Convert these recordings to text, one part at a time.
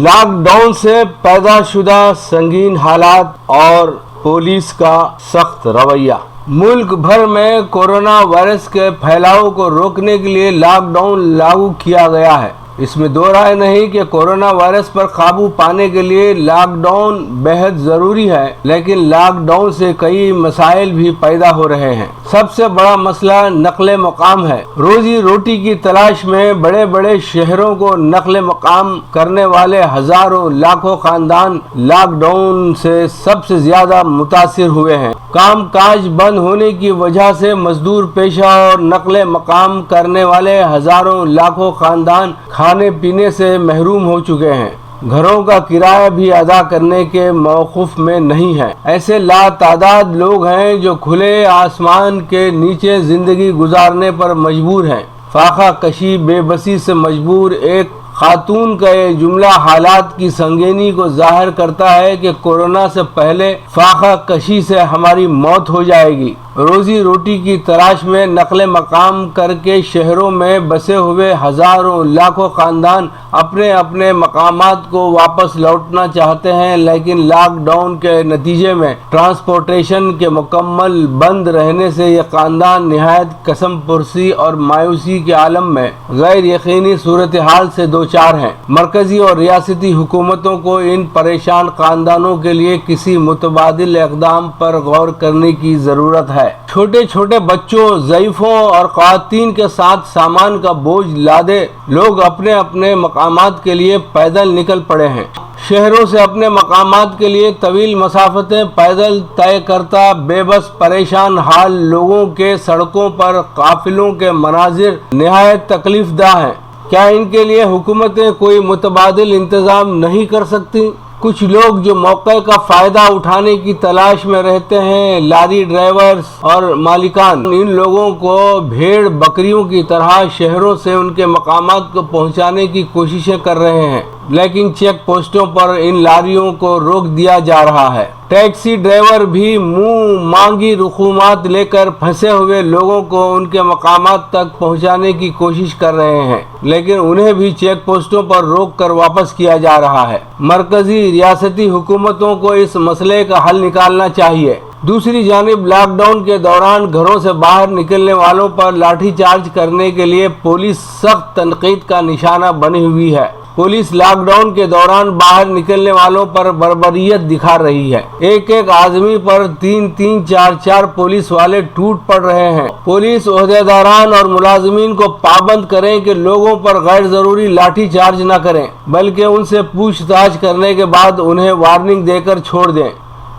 Lock down سے پیدا شدہ سنگین حالات اور پولیس کا سخت رویہ۔ ملک بھر میں کورونا وائرس کے پھیلاؤ کو روکنے کے لیے لاک ڈاؤن لاگو کیا گیا ہے۔ اس میں دو رائے نہیں کہ کورونا وائرس پر قابو پانے کے لیے لاک ڈاؤن بہت ضروری ہے، لیکن لاک ڈاؤن سے کئی مسائل بھی پیدا ہو رہے ہیں۔ سب سے بڑا مسئلہ نقل مقام ہے۔ روزی روٹی کی تلاش میں بڑے بڑے شہروں کو نقل مقام کرنے والے ہزاروں لاکھوں خاندان لاک ڈاؤن سے سب سے زیادہ متاثر ہوئے ہیں۔ کام کاج بند ہونے کی وجہ سے مزدور پیشہ اور نقل مقام کرنے والے ہزاروں لاکھوں خاندان کھانے پینے سے محروم ہو چکے ہیں۔ گھروں کا کرایہ بھی ادا کرنے کے موقف میں نہیں ہے۔ ایسے لاتعداد لوگ ہیں جو کھلے آسمان کے نیچے زندگی گزارنے پر مجبور ہیں۔ فاقہ کشی بے بسی سے مجبور ایک خاتون کا یہ جملہ حالات کی سنگینی کو ظاہر کرتا ہے کہ کورونا سے پہلے فاقہ کشی سے ہماری موت ہو جائے گی۔ روزی روٹی کی تلاش میں نقل مقام کر کے شہروں میں بسے ہوئے ہزاروں لاکھوں خاندان اپنے اپنے مقامات کو واپس لوٹنا چاہتے ہیں، لیکن لاک ڈاؤن کے نتیجے میں ٹرانسپورٹیشن کے مکمل بند رہنے سے یہ خاندان نہایت قسم پرسی اور مایوسی کے عالم میں غیر یقینی صورتحال سے دوچار ہیں۔ مرکزی اور ریاستی حکومتوں کو ان پریشان خاندانوں کے لیے کسی متبادل اقدام پر غور کرنے کی ضرورت ہے۔ چھوٹے چھوٹے بچوں، ضعیفوں اور خواتین کے ساتھ سامان کا بوجھ لادے لوگ اپنے اپنے مقامات کے لیے پیدل نکل پڑے ہیں۔ شہروں سے اپنے مقامات کے لیے طویل مسافتیں پیدل طے کرتا بے بس پریشان حال لوگوں کے سڑکوں پر قافلوں کے مناظر نہایت تکلیف دہ ہیں۔ کیا ان کے لیے حکومتیں کوئی متبادل انتظام نہیں کر سکتی؟ کچھ لوگ جو موقع کا فائدہ اٹھانے کی تلاش میں رہتے ہیں، لاری ڈرائیورز اور مالکان، ان لوگوں کو بھیڑ بکریوں کی طرح شہروں سے ان کے مقامات کو پہنچانے کی کوششیں کر رہے ہیں، لیکن چیک پوسٹوں پر ان لاریوں کو روک دیا جا رہا ہے۔ ٹیکسی ڈرائیور بھی منہ مانگی رسومات لے کر پھنسے ہوئے لوگوں کو ان کے مقامات تک پہنچانے کی کوشش کر رہے ہیں، لیکن انہیں بھی چیک پوسٹوں پر روک کر واپس کیا جا رہا ہے۔ مرکزی ریاستی حکومتوں کو اس مسئلے کا حل نکالنا چاہیے۔ دوسری جانب لاک ڈاؤن کے دوران گھروں سے باہر نکلنے والوں پر لاٹھی چارج کرنے کے لیے پولیس سخت تنقید کا نشانہ بنی ہوئی ہے۔ پولیس لاک ڈاؤن کے دوران باہر نکلنے والوں پر بربریت دکھا رہی ہے۔ ایک ایک آدمی پر 3-4 پولیس والے ٹوٹ پڑ رہے ہیں۔ پولیس عہدیداران اور ملازمین کو پابند کریں کہ لوگوں پر غیر ضروری لاٹھی چارج نہ کریں، بلکہ ان سے پوچھ تاچھ کرنے کے بعد انہیں وارننگ دے کر چھوڑ دیں۔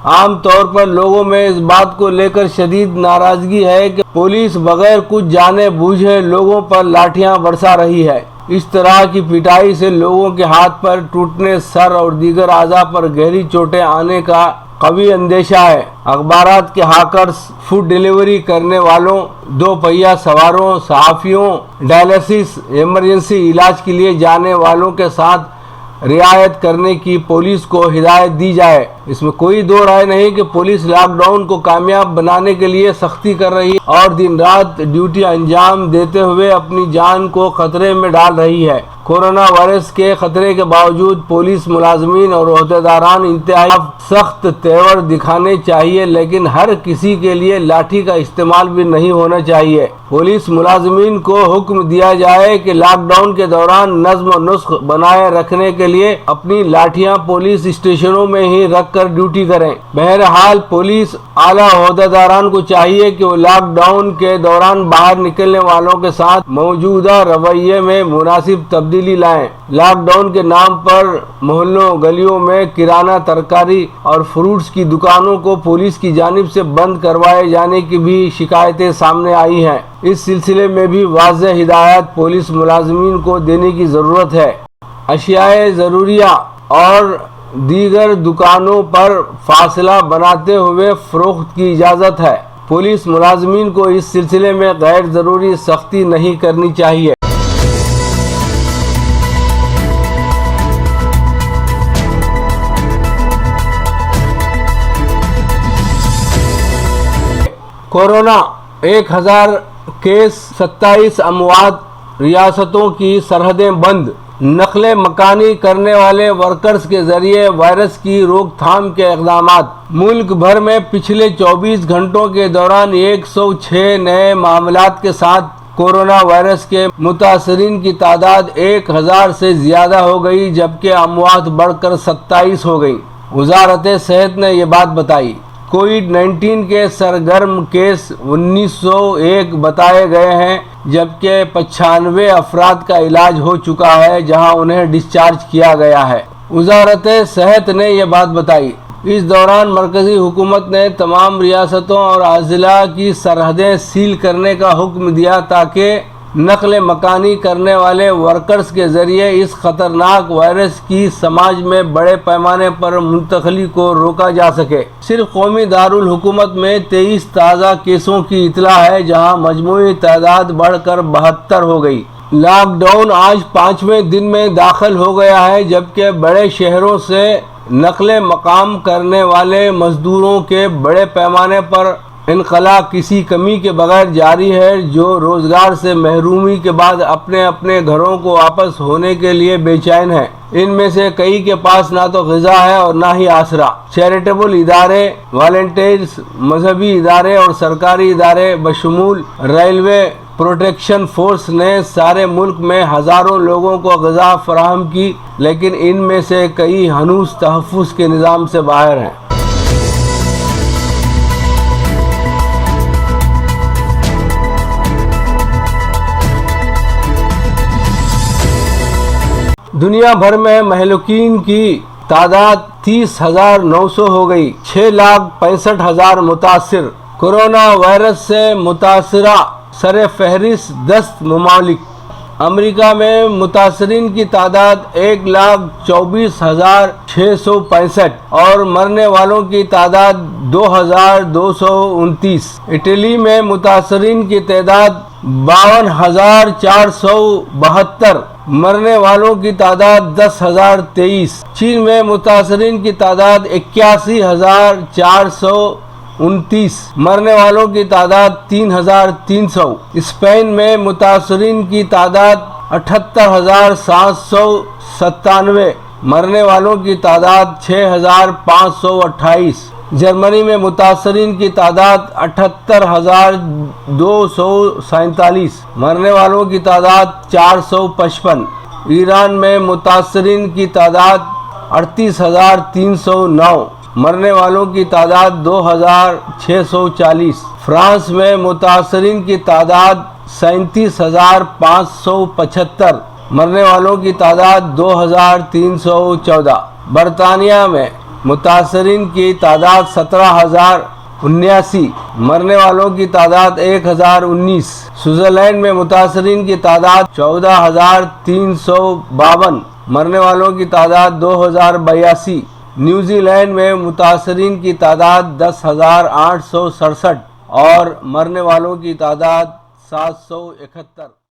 عام طور پر لوگوں میں اس بات کو لے کر شدید ناراضگی ہے کہ پولیس بغیر کچھ جانے بوجھے لوگوں پر لاٹھیاں برسا رہی ہے۔ اس طرح کی پٹائی سے لوگوں کے ہاتھ پر ٹوٹنے، سر اور دیگر اعضاء پر گہری چوٹیں آنے کا قوی اندیشہ ہے۔ اخبارات کے ہاکرز، فوڈ ڈیلیوری کرنے والوں، دو پہیہ سواروں، صحافیوں، ڈائلسس، ایمرجنسی علاج کے لیے جانے والوں کے ساتھ رعایت کرنے کی پولیس کو ہدایت دی جائے۔ اس میں کوئی دو رائے نہیں کہ پولیس لاک ڈاؤن کو کامیاب بنانے کے لیے سختی کر رہی ہے اور دن رات ڈیوٹی انجام دیتے ہوئے اپنی جان کو خطرے میں ڈال رہی ہے۔ کورونا وائرس کے خطرے کے باوجود پولیس ملازمین اور عہدیداران انتہائی سخت تیور دکھانے چاہیے، لیکن ہر کسی کے لیے لاٹھی کا استعمال بھی نہیں ہونا چاہیے۔ پولیس ملازمین کو حکم دیا جائے کہ لاک ڈاؤن کے دوران نظم و نسق بنائے رکھنے کے لیے اپنی لاٹھیاں پولیس اسٹیشنوں میں ہی رکھ کر ڈیوٹی کریں۔ بہرحال پولیس اعلیٰ عہدیداران کو چاہیے کہ وہ لاک ڈاؤن کے دوران باہر نکلنے والوں کے ساتھ موجودہ رویے میں مناسب تبدیلی لائیں۔ لاک ڈاؤن کے نام پر محلوں گلیوں میں کرانہ، ترکاری اور فروٹس کی دکانوں کو پولیس کی جانب سے بند کروائے جانے کی بھی شکایتیں سامنے آئی ہیں۔ اس سلسلے میں بھی واضح ہدایات پولیس ملازمین کو دینے کی ضرورت ہے۔ اشیاء ضروریہ اور دیگر دکانوں پر فاصلہ بناتے ہوئے فروخت کی اجازت ہے۔ پولیس ملازمین کو اس سلسلے میں غیر ضروری سختی نہیں کرنی چاہیے۔ کورونا 1000 کیس، 27 اموات، ریاستوں کی سرحدیں بند۔ نقل مکانی کرنے والے ورکرز کے ذریعے وائرس کی روک تھام کے اقدامات۔ ملک بھر میں پچھلے 24 گھنٹوں کے دوران 106 نئے معاملات کے ساتھ کورونا وائرس کے متاثرین کی تعداد 1000 سے زیادہ ہو گئی، جبکہ اموات بڑھ کر 27 ہو گئی۔ وزارت صحت نے یہ بات بتائی۔ کووڈ-19 کے سرگرم کیس 1901 بتائے گئے ہیں، جبکہ 95 افراد کا علاج ہو چکا ہے، جہاں انہیں ڈسچارج کیا گیا ہے۔ وزارت صحت نے یہ بات بتائی۔ اس دوران مرکزی حکومت نے تمام ریاستوں اور اضلاع کی سرحدیں سیل کرنے کا حکم دیا تاکہ نقل مکانی کرنے والے ورکرز کے ذریعے اس خطرناک وائرس کی سماج میں بڑے پیمانے پر منتقلی کو روکا جا سکے۔ صرف قومی دارالحکومت میں 23 تازہ کیسوں کی اطلاع ہے، جہاں مجموعی تعداد بڑھ کر 72 ہو گئی۔ لاک ڈاؤن آج 5ویں دن میں داخل ہو گیا ہے، جبکہ بڑے شہروں سے نقل مقام کرنے والے مزدوروں کے بڑے پیمانے پر انخلا کسی کمی کے بغیر جاری ہے، جو روزگار سے محرومی کے بعد اپنے اپنے گھروں کو واپس ہونے کے لیے بے چین ہیں۔ ان میں سے کئی کے پاس نہ تو غذا ہے اور نہ ہی آسرا۔ چیریٹیبل ادارے، والنٹیئرز، مذہبی ادارے اور سرکاری ادارے بشمول ریلوے پروٹیکشن فورس نے سارے ملک میں ہزاروں لوگوں کو غذا فراہم کی، لیکن ان میں سے کئی ہنوز تحفظ کے نظام سے باہر ہیں۔ دنیا بھر میں مہلوکین کی تعداد 30,900 ہو گئی، 6,65,000 متاثر۔ کورونا وائرس سے متاثرہ سر فہرست 10 ممالک۔ امریکہ میں متاثرین کی تعداد 1,24,665 اور مرنے والوں کی تعداد 2,229۔ اٹلی میں متاثرین کی تعداد 52,472، مرنے والوں کی تعداد 10,023۔ چین میں متاثرین کی تعداد 81,429، مرنے والوں کی تعداد 3,300۔ اسپین میں متاثرین کی تعداد 78,797، مرنے والوں کی تعداد 6,528۔ جرمنی میں متاثرین کی تعداد 78,247، مرنے والوں کی تعداد 455۔ ایران میں متاثرین کی تعداد 38,309، مرنے والوں کی تعداد 2,640۔ فرانس میں متاثرین کی تعداد 37,575، مرنے والوں کی تعداد 2,314۔ برطانیہ میں متاثرین کی تعداد 17,079، مرنے والوں کی تعداد 1,019۔ سوئٹزرلینڈ میں متاثرین کی تعداد 14,352، مرنے والوں کی تعداد 2,082۔ نیوزی لینڈ میں متاثرین کی تعداد 10,867 اور مرنے والوں کی تعداد 771۔